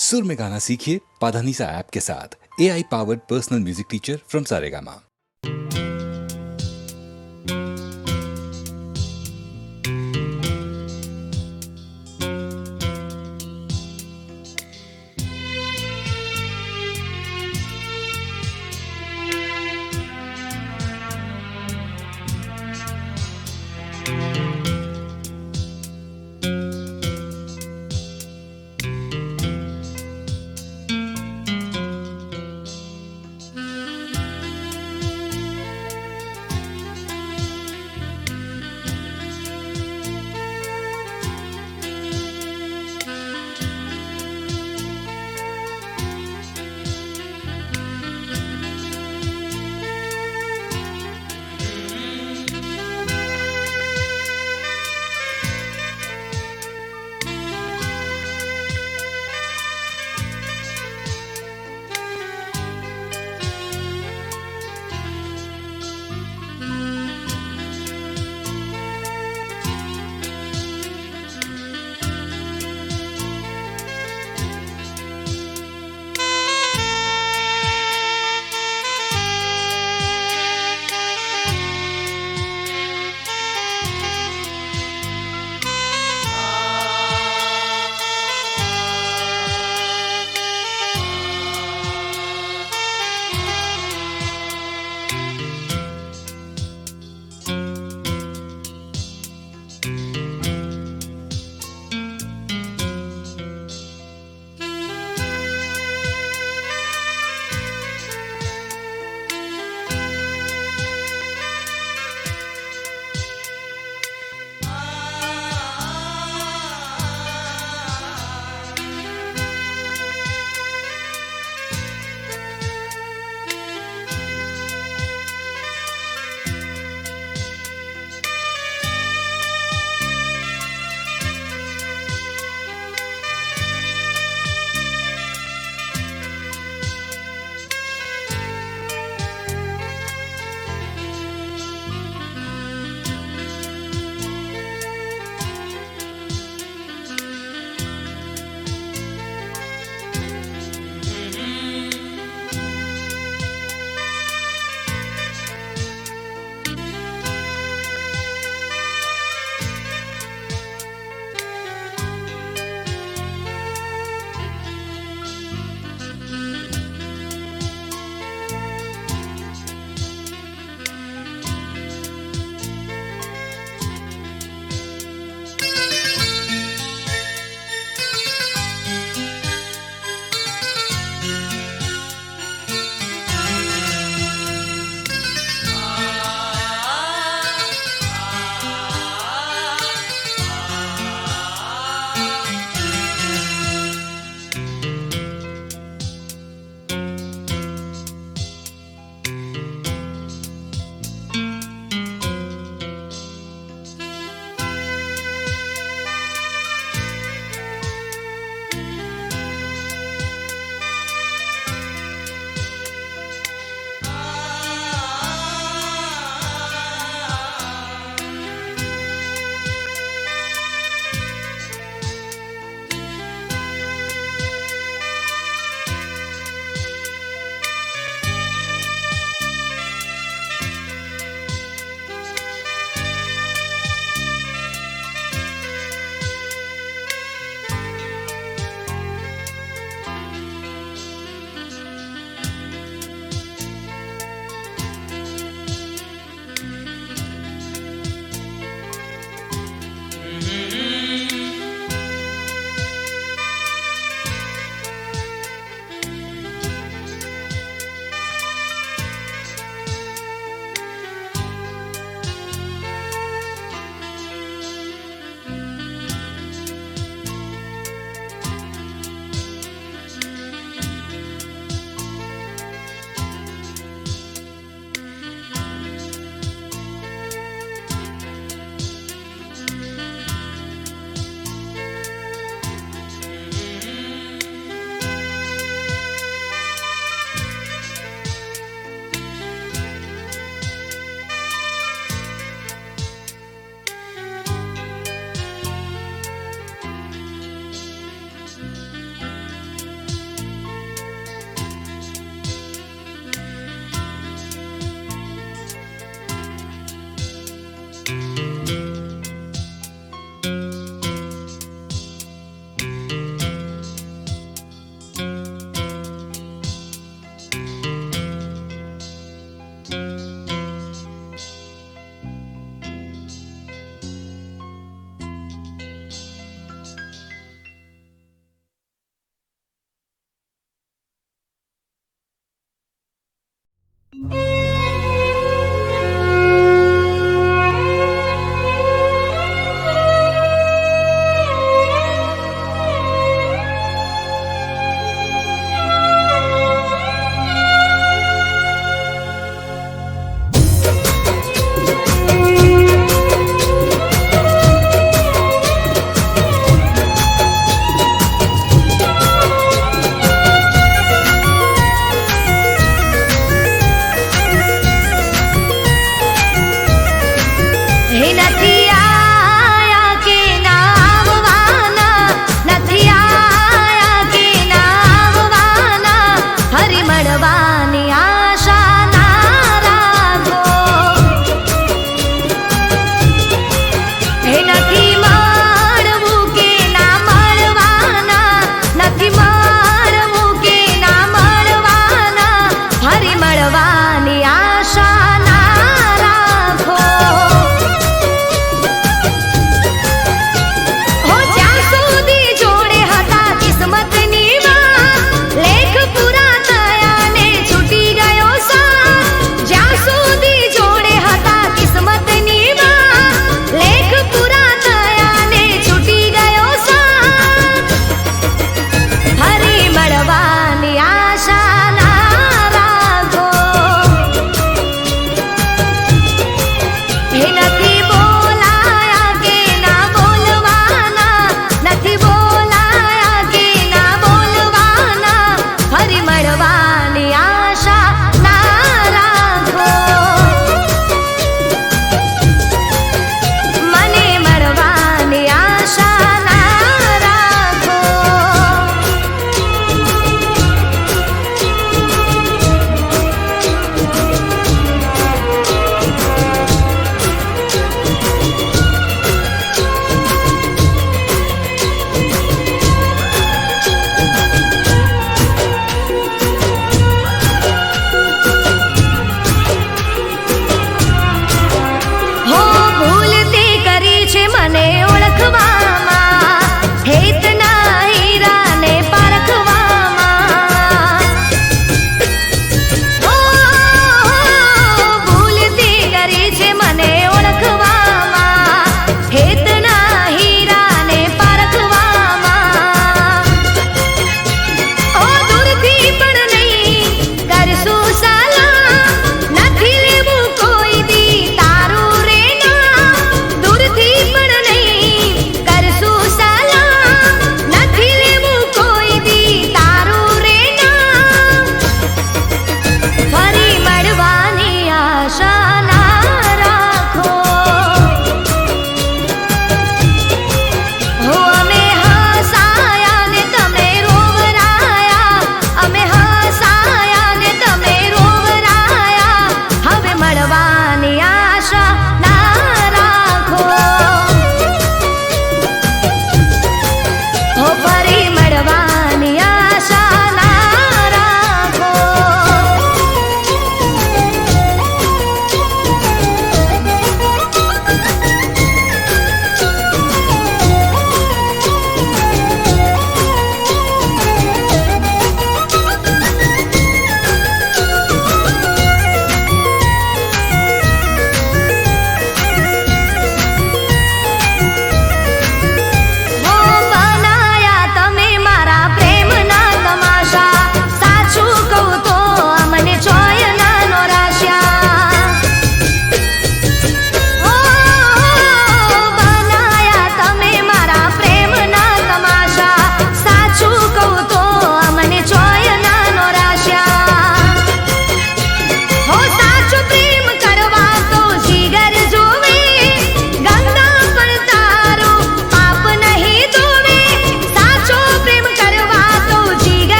सुर में गाना सीखिए पाधानीसा ऐप के साथ। AI powered personal music teacher from Saregama.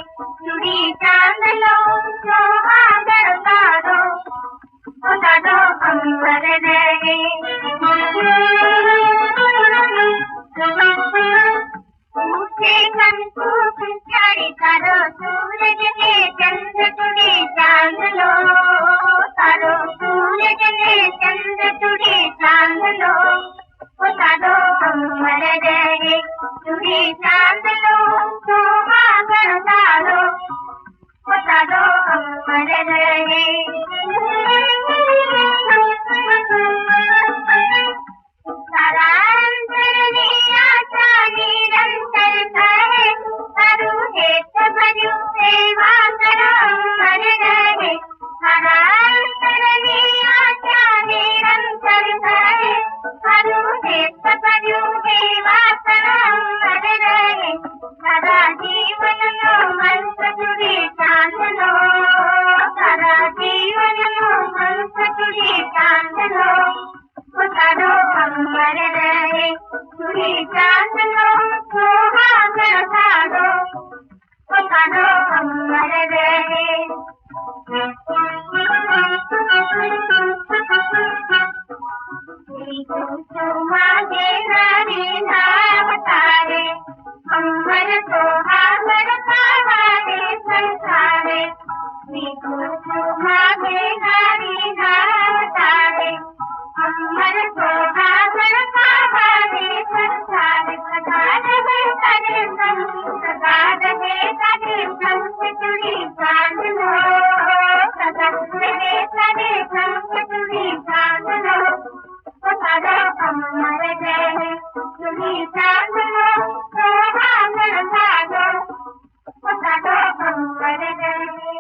चुड़ी चांदलो सुहागण सारो सारो अंबर रहे ऊंचे कंकु चारी सारो सूरज ने चंद्र चुड़ी चांदलो सारो सूरज ने चंद्र चुड़ी चांदलो सारो अंबर रहे चुड़ी चांदलो सुहागण सारो सारो अंबर रहे सारा अंतरनी आशा निरंतर कहे सारू हेत भर्यु सेवा करो अंबर रहे सारा अंतरनी आशा निरंतर कहे सारू हेत भर्यु सेवा करो अंबर रहे सारा जीवन नो हंस चुड़ी चांदलो सारा जीवन नो हंस चुड़ी चांदलो सारो अंबर रहे चुड़ी चांदलो सुहागण सारो सारो अंबर रहे मागे नारी नाम तारे अंबर सुहागण सहारे संसारे मागे नारी नाम तारे अंबर सुहागण सहारे संसारे सदा रहे तेरे संग सदा रहे तेरे संग चुड़ी चांदलो सदा रहे तेरे संग चुड़ी चांदलो सारो अंबर रहे चुड़ी चांदलो सुहागण सारो सारो अंबर रहे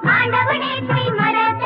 मांडवने कोई मरद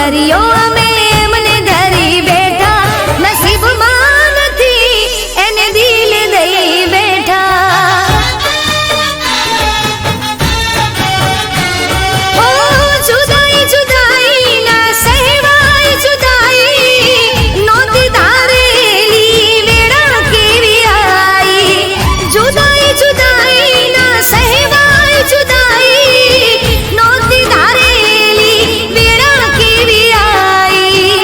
દરિયો અમે એમને ધરી બેઠા, નસીબમાં નથી એને દિલ દઈ બેઠા. ઓ જુદાઈ જુદાઈ ના સહેવાય જુદાઈ, નોંધી ધારેલી વેળા કેવી આઈ. જુદાઈ જુદાઈ ના સહેવાય જુદાઈ, નોંધી ધારેલી વેળા કેવી આઈ.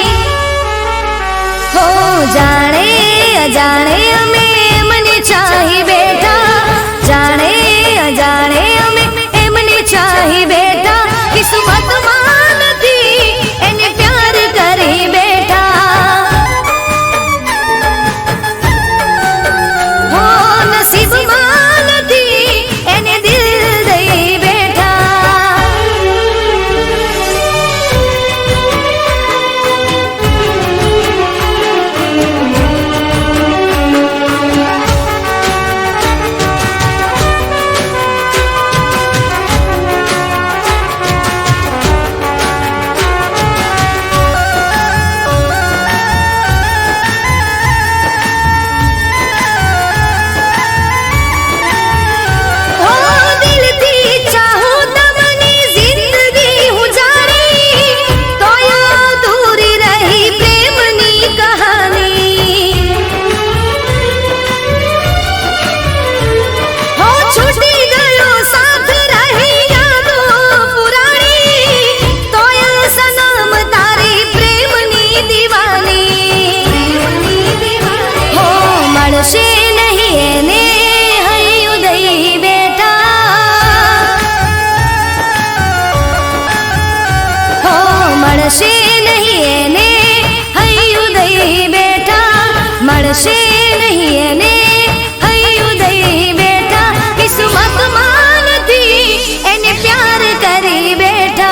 હો જાણે અજાણે અમે એમને ચાહી બેઠા, જાણે અજાણે અમે એમને ચાહી બેઠા, કિસ્મતમાં નથી એને પ્યાર કરી બેઠા. હો નસીબમાં નથી એને દિલ દઈ બેઠા. ઓ દિલથી ચાહું તમને જિંદગી હું જાણી, તોય અધૂરી રહી પ્રેમની કહાની. હો છૂટી ગયો સાથ રહી યાદો પુરાણી, તોય સનમ તારી પ્રેમની દીવાની. હો મળશે નહીં એને હૈયું દઈ બેઠા. હો મળશે નહીં એને હૈયું દઈ બેઠા, મળશે નહીં એને હૈયું દઈ બેઠા, કિસ્મતમાં નથી એને પ્યાર કરી બેઠા.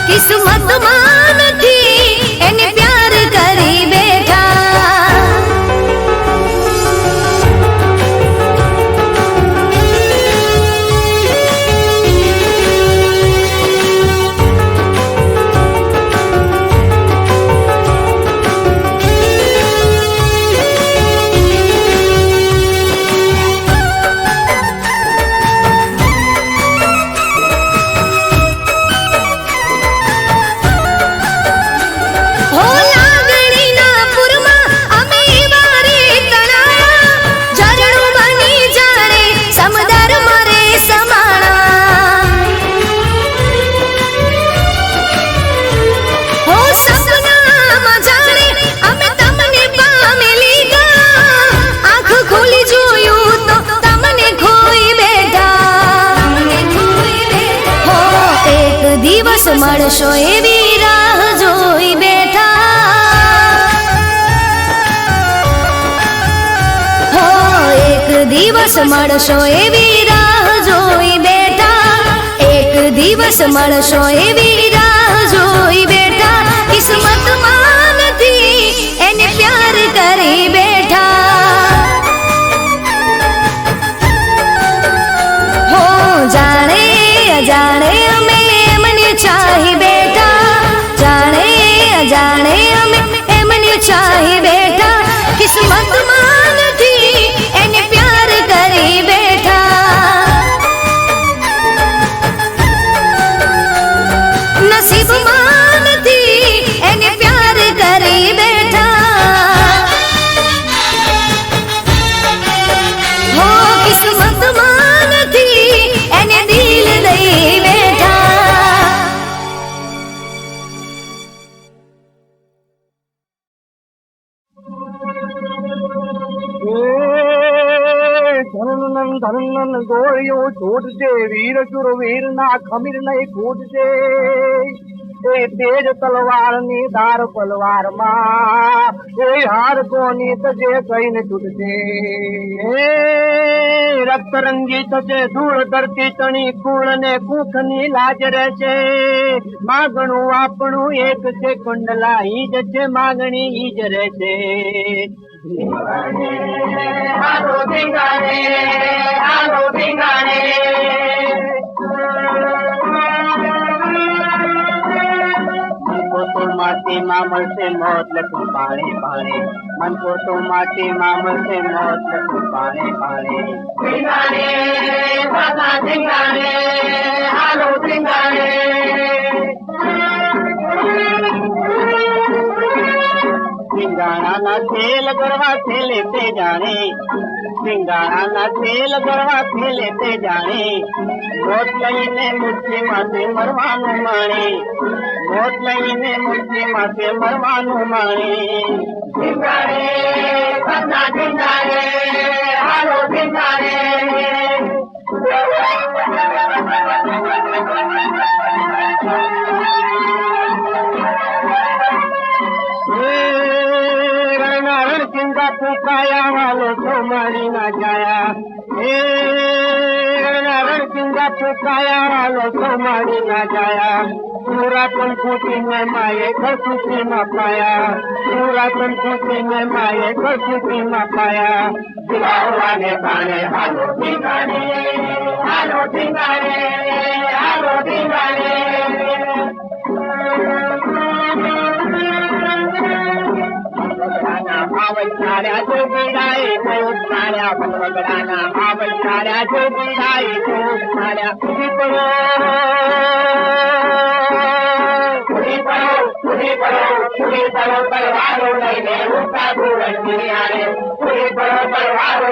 કિસ્મતમાં નથી એને પ્યાર કરી બેઠા. હો લાગણીના પૂરમાં અમે વારે તણાયા, ઝરણું બની જાણે સમદર મારે સમાણા. હો સપનામાં જાણે અમે તમને પામી લીધા, આંખ ખોલી જોયું તો તમને ખોઈ બેઠા. હો એક દિવસ મળશો એવી રાહ જોઈ બેઠા. હો એક દિવસ મળશો એવી રાહ જોઈ બેઠા, એક દિવસ મળશો એવી રાહ જોઈ બેઠા, કિસ્મતમાં નથી એને પ્યાર કરી બેઠા. હો જાણે અજાણે અમે એમને ચાહી બેઠા, જાણે અજાણે અમે એમને ચાહી બેઠા, કિસ્મતમાં નથી એને પ્યાર કરી બેઠા. નસીબમાં નથી એને પ્યાર કરી બેઠા. હો કિસ્મતમાં નથી એને દિલ દઈ બેઠા. ધનન ધનન ગોળીઓ છૂટશે, વીર શુરવીર ના ખમીર નહીં ફૂટશે. એ તેજ તલવાર ની ધાર પલવાર માં, એ હાર કોની તજે કઈને છૂટશે. એ રક્તરંગી થશે ધૂળ કરતી તણી, કુળ ને કુખ ની લાજ રહેશે. માગણું આપણું એક છે, કંડલા ઈ જ છે, માગણી ઈ જ રહેશે. હાલો ધીંગાણે, હાલો ધીંગાણે. माटी मामल से मौत लखू पानी पानी मन को तो माटी मामल से मौत लखू पानी पानी सिंगारे बाबा सिंगारे हालो सिंगारे सिंगाड़ा ना तेल गरवा से लेते जाने सिंगाड़ा ना तेल गरवा से लेते जाने मोत लईने मुट्ठी माथे मरवानु माणे मोत लईने मुट्ठी माथे मरवानु माणे सिंगारे सदा सिंगारे हालो सिंगारे चिंता पुकाया वालो तो मारी ना जाया चिंता पुकाया वालो तो मारी ना जाया पूरा तुम खुशी में माये घर खुशी में पाया पूरा तुम खुशी में माये घर खुशी में पाया दिलाने पाने हालो ठिकाने हालो ठिकाने हालो ठिकाने आवश्याऱ्या जो बिडाई तो साऱ्या भगवगडाना आवश्याऱ्या जो बिडाई तो साऱ्या पुरी पडो तलवारो लईने उठा दूर किनारे पुरी पडो तलवारो